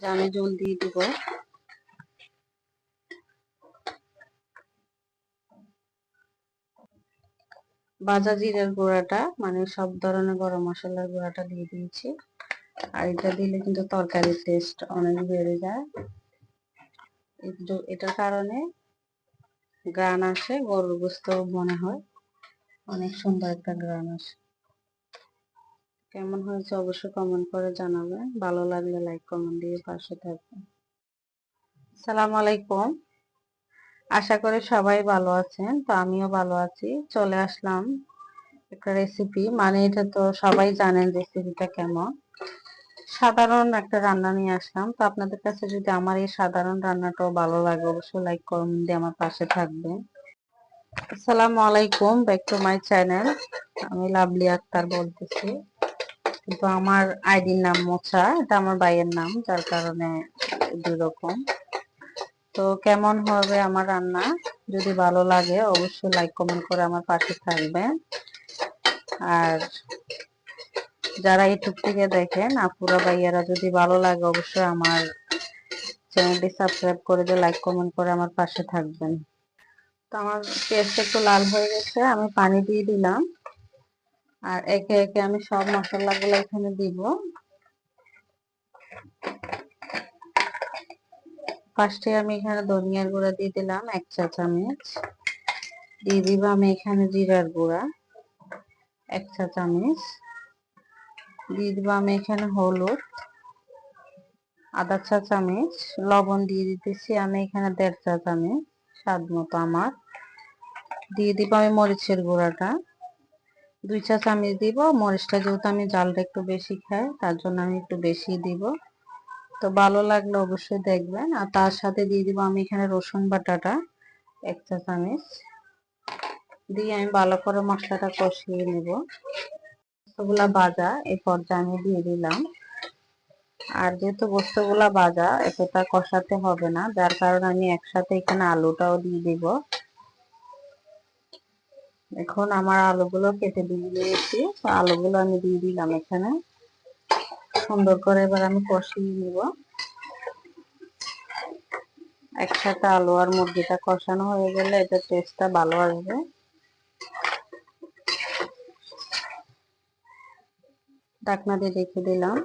আমি জল দিয়ে দিব। ভাজা জিরার গুঁড়াটা মানে সব ধরনের গরম মশলার গুঁড়াটা দিয়ে দিয়েছি। আর এটা দিলে কিন্তু তরকারির টেস্ট অনেক বেড়ে যায়। এটার কারণে গ্রান আসে, গরুর গোস্ত মনে হয় অনেক সুন্দর একটা গ্রান আসে। কেমন হয়েছে অবশ্যই কমেন্ট করে জানাবেন। ভালো লাগলে লাইক কমেন্ট দিয়ে পাশে থাকবেন। আসসালামু আলাইকুম, আশা করি সবাই ভালো আছেন। তো আমিও ভালো আছি। চলে আসলাম একটা রেসিপি, মানে এটা তো সবাই জানেন রেসিপিটা কেমন। সাধারণ একটা রান্না নিয়ে আসলাম। তো আপনাদের কাছে যদি আমার এই সাধারণ রান্নাটাও ভালো লাগে অবশ্যই লাইক কমেন্ট দিয়ে আমার পাশে থাকবেন। আসসালামু আলাইকুম, ব্যাক টু মাই চ্যানেল। আমি লাভলি আক্তার বলতেছি, কিন্তু আমার আইডির নাম মোছা, এটা আমার ভাইয়ের নাম, যার কারণে দুই রকম। তো কেমন হবে আমার রান্না, যদি ভালো লাগে অবশ্যই লাইক কমেন্ট করে আমার পাশে থাকবেন। আর যারা ইউটিউব থেকে দেখেন আপুরা ভাইয়ারা, যদি ভালো লাগে অবশ্যই আমার চ্যানেলটি সাবস্ক্রাইব করে দিয়ে লাইক কমেন্ট করে আমার পাশে থাকবেন। তো আমার পেঁয়াজটা একটু লাল হয়ে গেছে, আমি পানি দিয়ে দিলাম। আর একে একে আমি সব মশলাগুলো এখানে দিব। ফার্স্টে আমি এখানে ধনিয়ার গুঁড়া দিয়ে দিলাম 1 চা চামচ। দিয়ে দিব আমি এখানে জিরার গুঁড়া 1 চা চামচ। দিয়ে দিব আমি এখানে হলুদ আধা চা চামচ। লবণ দিয়ে দিতেছি আমি এখানে 1.5 চা চামচ, স্বাদ মতো আমার। দিয়ে দিব আমি মরিচের গুঁড়াটা 2 চা চামচ দিব। মরিচটা যেহেতু আমি ঝালটা একটু বেশি খাই, তার জন্য আমি একটু বেশি দিব। তো ভালো লাগলে অবশ্যই দেখবেন। আর তার সাথে দিয়ে দিব আমি এখানে রসুন বাটাটা 1 চা চামচ। দিয়ে আমি ভালো করে মশলাটা কষিয়ে নেব। গোস্তগুলা ভাজা এই পর্যায়ে আমি দিয়ে দিলাম। আর যেহেতু গোস্তগুলা ভাজা, এতটা কষাতে হবে না, যার কারণে আমি একসাথে এখানে আলুটাও দিয়ে দিব। এখন আমার আলুগুলো কেটে দিয়ে দিয়েছি, তো আলুগুলো আমি দিয়ে দিলাম এখানে। সুন্দর করে এবার আমি কষিয়ে নিব। একসাথে আলু আর মুরগিটা কষানো হয়ে গেলে এটা টেস্টটা ভালো আসবে। ঢাকনা দিয়ে রেখে দিলাম।